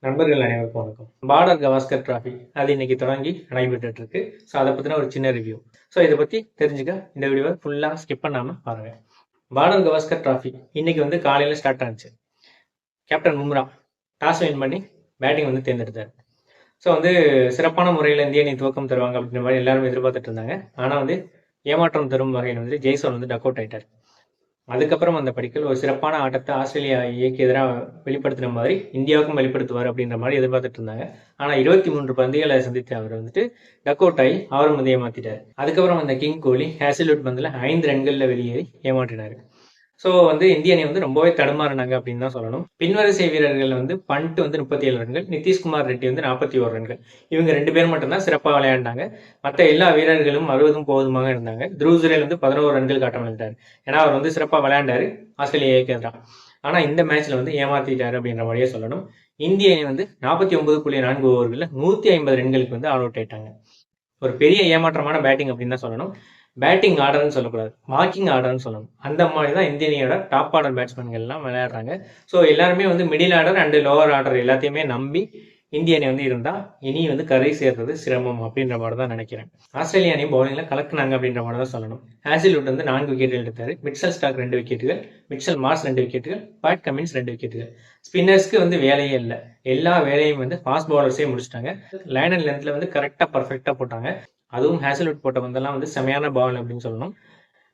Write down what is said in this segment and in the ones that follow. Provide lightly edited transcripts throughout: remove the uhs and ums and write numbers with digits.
நண்பர்கள் அனைவருக்கும் வணக்கம். பார்டர் கவாஸ்கர் டிராஃபி அது இன்னைக்கு தொடங்கி நடைபெற்றுட்டு இருக்கு. ஸோ அதை பற்றின ஒரு சின்ன ரிவ்யூ. ஸோ இதை பற்றி தெரிஞ்சுக்க இந்த வீடியோவை ஃபுல்லாக ஸ்கிப் பண்ணாமல் பாருங்க. பார்டர் கவாஸ்கர் டிராஃபி இன்னைக்கு காலையில் ஸ்டார்ட் ஆனிச்சு. கேப்டன் பும்ரா டாஸ் வின் பண்ணி பேட்டிங் தேர்ந்தெடுத்தார். ஸோ சிறப்பான முறையில் இந்திய அணி துவக்கம் தருவாங்க அப்படின்ற மாதிரி எல்லாரும் எதிர்பார்த்துட்டு இருந்தாங்க. ஆனால் ஏமாற்றம் தரும் வகையில் ஜெய்சோல் டக் அவுட் ஆயிட்டார். அதுக்கப்புறம் அந்த படிக்கல் ஒரு சிறப்பான ஆட்டத்தை ஆஸ்திரேலியா எதிராக வெளிப்படுத்தின மாதிரி இந்தியாவுக்கும் வெளிப்படுத்துவார் அப்படின்ற மாதிரி எதிர்பார்த்துட்டு இருந்தாங்க. ஆனால் 23 பந்துகளை சந்தித்து அவர் டக் அவுட் ஆகி அவரும் ஏமாத்திட்டார். அதுக்கப்புறம் அந்த கிங் கோலி ஹேசில்வுட் பந்தில் 5 ரன்களில் வெளியேறி ஏமாற்றினார். ஸோ இந்திய அணி ரொம்பவே தடுமாறினாங்க அப்படின்னு தான் சொல்லணும். பின்வரிசை வீரர்கள் பண்ட் 37 ரன்கள், நிதிஷ்குமார் ரெட்டி 41 ரன்கள். இவங்க 2 பேர் மட்டும்தான் சிறப்பாக விளையாடினாங்க. மற்ற எல்லா வீரர்களும் 60 போதுமாக இருந்தாங்க. த்ருவ் ஜுரேல் 11 ரன்கள் காட்டமிட்டார். ஏன்னா அவர் சிறப்பாக விளையாண்டாரு ஆஸ்திரேலியாவுக்கு எதிராக. ஆனால் இந்த மேட்ச்ல ஏமாத்திட்டாரு அப்படின்ற மாதிரியே சொல்லணும். இந்திய அணி 49.4 ஓவர்களில் 150 ரன்களுக்கு ஆல் அவுட் ஆயிட்டாங்க. ஒரு பெரிய ஏமாற்றமான பேட்டிங் அப்படின்னு தான் சொல்லணும். பேட்டிங் ஆர்டர்னு சொல்லக்கூடாது, மார்க்கிங் ஆர்டர்னு சொல்லணும். அந்த மாதிரி தான் இந்திய அணியோட டாப் ஆர்டர் பேட்ஸ்மேன்கள் எல்லாம் விளையாடுறாங்க. ஸோ எல்லாருமே middle order and lower order எல்லாத்தையுமே நம்பி இந்திய அணி இருந்தால் இனி கரை சேர்றது சிரமம் அப்படின்ற மாதிரி தான் நினைக்கிறேன். ஆஸ்திரேலிய அணி பவுலிங்கில் கலக்குனாங்க அப்படின்ற மாதிரி தான் சொல்லணும். ஹேசில்வுட் 4 விக்கெட்டுகள் எடுத்தார். மிட்சல் ஸ்டார்க் 2 விக்கெட்டுகள், மிட்சல் மார்ஸ் 2 விக்கெட்டுகள், பேட் கமின்ஸ் 2 விக்கெட்டுகள். ஸ்பின்னர்ஸ்க்கு வேலையே இல்லை. எல்லா வேலையும் ஃபாஸ்ட் பவுலர்ஸே முடிச்சிட்டாங்க. லைன் அண்ட் லென்த்ல கரெக்டாக பர்ஃபெக்டாக போட்டாங்க. அதுவும் ஹேசில்வுட் போட்ட பந்தெல்லாம் செமையான பால் அப்படின்னு சொல்லணும்.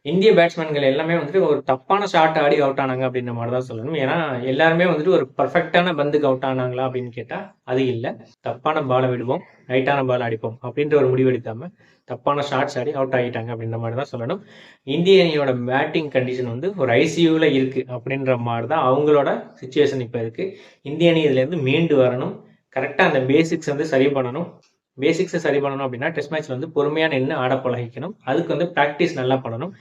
இந்திய பேட்ஸ்மேன்கள் எல்லாமே ஒரு தப்பான ஷாட் ஆடி அவுட் ஆனாங்க அப்படின்ற மாதிரி தான் சொல்லணும். ஏன்னா எல்லாருமே ஒரு பர்ஃபெக்டான பந்துக்கு அவுட் ஆனாங்களா அப்படின்னு கேட்டால் அது இல்லை. தப்பான பாலை விடுவோம், ரைட்டான பால் அடிப்போம் அப்படின்ற ஒரு முடிவு எடுக்காம தப்பான ஷாட்ஸ் ஆடி அவுட் ஆகிட்டாங்க அப்படின்ற மாதிரி தான் சொல்லணும். இந்திய அணியோட பேட்டிங் கண்டிஷன் ஒரு ஐசியூவில் இருக்கு அப்படின்ற மாதிரி தான் அவங்களோட சுச்சுவேஷன் இப்போ இருக்கு. இந்திய அணி இதுலேருந்து மீண்டு வரணும். கரெக்டாக அந்த பேசிக்ஸ் சரி பண்ணணும். பேசிக்ஸை சரி பண்ணணும் அப்படின்னா டெஸ்ட் மேட்ச்ல பொறுமையாக நின்று ஆட பழகிக்கணும். அதுக்கு ப்ராக்டிஸ் நல்லா பண்ணணும்.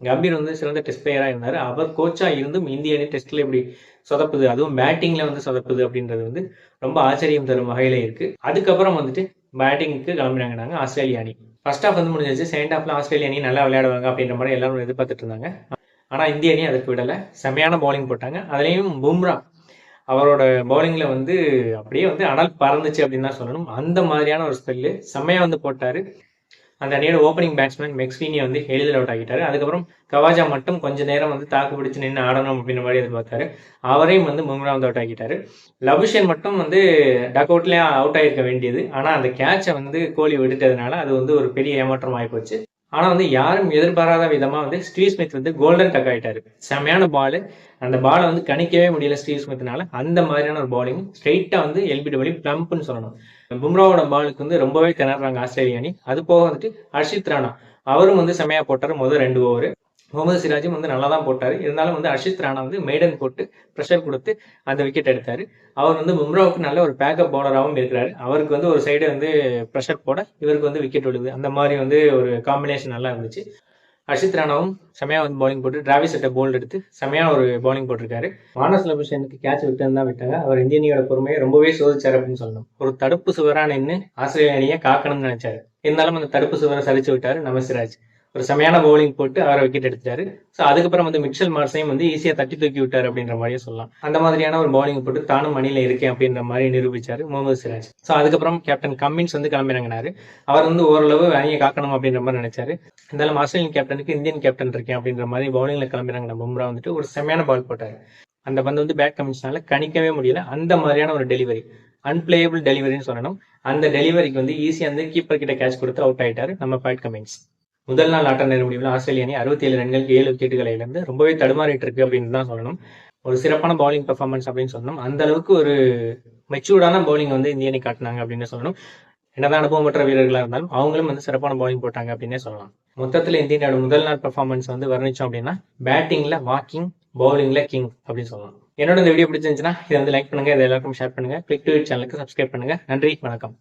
கம்பீர் சிறந்த டெஸ்ட் பிளேயராக இருந்தார். அவர் கோச்சா இருந்தும் இந்திய அணி டெஸ்ட்ல இப்படி சொதப்புது, அதுவும் பேட்டிங்ல சொதப்புது அப்படின்றது ரொம்ப ஆச்சரியம் தரும் வகையில இருக்கு. அதுக்கப்புறம் பேட்டிங்க்கு கிளம்பினாங்க நாங்கள் ஆஸ்திரேலியா அணி. ஃபர்ஸ்ட் ஹாஃப் முடிஞ்சிச்சு. செகண்ட் ஹாஃப்ல ஆஸ்திரேலியா அணி நல்லா விளையாடுவாங்க அப்படின்ற மாதிரி எல்லாரும் எதிர்பார்த்துட்டு இருந்தாங்க. ஆனால் இந்திய அணி அதுக்கு விடலை. செமையான பவுலிங் போட்டாங்க. அதுலேயும் பும்ரா அவரோட பவுலிங்ல அப்படியே அனல் பறந்துச்சு அப்படின்னு தான் சொல்லணும். அந்த மாதிரியான ஒரு ஸ்பெல்லு செம்மையா போட்டாரு. அந்த அணியோட ஓப்பனிங் பேட்ஸ்மேன் மெக்ஸ்வீனியை எளிதில் அவுட் ஆகிட்டாரு. அதுக்கப்புறம் கவாஜா மட்டும் கொஞ்ச நேரம் தாக்கு பிடிச்சு நின்று ஆடணும் அப்படின்ற மாதிரி எதிர்பார்த்தாரு. அவரையும் பும்ரா அவுட் ஆகிட்டாரு. லபுஷன் மட்டும் டக் அவுட்லேயே அவுட் ஆகிருக்க வேண்டியது. ஆனால் அந்த கேட்சை கோலி விட்டுட்டதுனால அது ஒரு பெரிய ஏமாற்றம் ஆகிப்போச்சு. ஆனால் யாரும் எதிர்பாராத விதமாக ஸ்டீவ் ஸ்மித் கோல்டன் டக் ஆகிட்டாரு. செமையான பால். அந்த பாலை கணிக்கவே முடியல ஸ்டீவ் ஸ்மித்னால. அந்த மாதிரியான ஒரு பாலிங் ஸ்ட்ரெயிட்டாக எல்பிடபிள்யூ பிளம்ப்னு சொல்லணும். பும்ராவோட பாலுக்கு ரொம்பவே திணறாங்க ஆஸ்திரேலிய அணி. அது போக ஹர்ஷித் ராணா அவரும் செமையா போட்டார் முதல் 2 ஓவர். முகமது சிராஜும் நல்லா தான் போட்டார். இருந்தாலும் ஹர்ஷித் ராணா மெய்டன் போட்டு ப்ரெஷர் கொடுத்து அந்த விக்கெட் எடுத்தார். அவர் பும்ராவுக்கு நல்ல ஒரு பேக்கப் பவுலராகவும் இருக்கிறாரு. அவருக்கு ஒரு சைடு ப்ரெஷர் போட இவருக்கு விக்கெட் விழுது. அந்த மாதிரி ஒரு காம்பினேஷன் நல்லா இருந்துச்சு. ஹர்ஷித் ராணாவும் செமையா பவுலிங் போட்டு டிராவிஸ் ஹெட்டை போல்ட் எடுத்து செமையான ஒரு பவுலிங் போட்டிருக்காரு. மானஸ் லபுஷனுக்கு கேட்ச் விட்டு தான் விட்டாங்க. அவர் இந்திய அணியோட பொறுமையை ரொம்பவே சோதிச்சார் அப்படின்னு சொல்லணும். ஒரு தடுப்பு சுவரா நின்று ஆஸ்திரேலிய அணியை காக்கணும்னு நினைச்சாரு. இருந்தாலும் அந்த தடுப்பு சுவரை சரிச்சு விட்டாரு நமசிராஜ். ஒரு செமையான பவுலிங் போட்டு அவரை விக்கெட் எடுத்தாரு. ஸோ அதுக்கப்புறம் மிட்சல் மார்ஸையும் ஈஸியாக தட்டி தூக்கி விட்டார் அப்படின்ற மாதிரியே சொல்லலாம். அந்த மாதிரியான ஒரு பவுலிங் போட்டு தானும் அணியில் இருக்கேன் அப்படின்ற மாதிரி நிரூபிச்சாரு முகமது சிராஜ். ஸோ அதுக்கப்புறம் கேப்டன் கம்மின்ஸ் கிளம்பிறங்கினாரு. அவர் ஓரளவு அணியை காக்கணும் அப்படின்ற மாதிரி நினைச்சாரு. இருந்தாலும் ஆஸ்திரேலியன் கேப்டனுக்கு இந்தியன் கேப்டன் இருக்கேன் அப்படின்ற மாதிரி பவுலிங்ல கிளம்பிறாங்க. பும்ரா ஒரு செமையான பால் போட்டாரு. அந்த பந்து பேட் கமின்ஸ்னால கணிக்கவே முடியல. அந்த மாதிரியான ஒரு டெலிவரி, அன்பிளேயபிள் டெலிவரின்னு சொல்லணும். அந்த டெலிவரிக்கு ஈஸியாக கீப்பர் கிட்ட கேட்ச் கொடுத்து அவுட் ஆயிட்டாரு நம்ம பேட் கமின்ஸ். முதல் நாள் ஆட்ட நேர முடிவில் ஆஸ்திரேலிய அணி 67 ரன்களுக்கு 7 விக்கெட்டுகளை இழந்து ரொம்பவே தடுமாறிட்டு இருக்கு அப்படின்னு தான் சொல்லணும். ஒரு சிறப்பான பவுலிங் பெர்ஃபார்மன்ஸ் அப்படின்னு சொல்லணும். அந்த அளவுக்கு ஒரு மெச்சூர்டான பவுலிங் இந்திய அணி காட்டினாங்க அப்படின்னு சொல்லணும். என்னதான் அனுபவம் பெற்ற வீரர்களாக இருந்தாலும் அவங்களும் சிறப்பான பவுலிங் போட்டாங்க அப்படின்னே சொல்லலாம். மொத்தத்தில் இந்திய அணியோட முதல் நாள் பெர்ஃபார்மன்ஸ் வர்ணிச்சோம் அப்படின்னா பேட்டிங்ல வாக்கிங், பவுலிங்ல கிங் அப்படின்னு சொல்லலாம். என்னோட இந்த வீடியோ பிடிச்சிருந்துச்சுன்னா இதை லைக் பண்ணுங்க, இதை எல்லாருக்கும் ஷேர் பண்ணுங்க. கிளிக் டு இட் சேனலுக்கு சப்ஸ்கிரைப் பண்ணுங்க. நன்றி, வணக்கம்.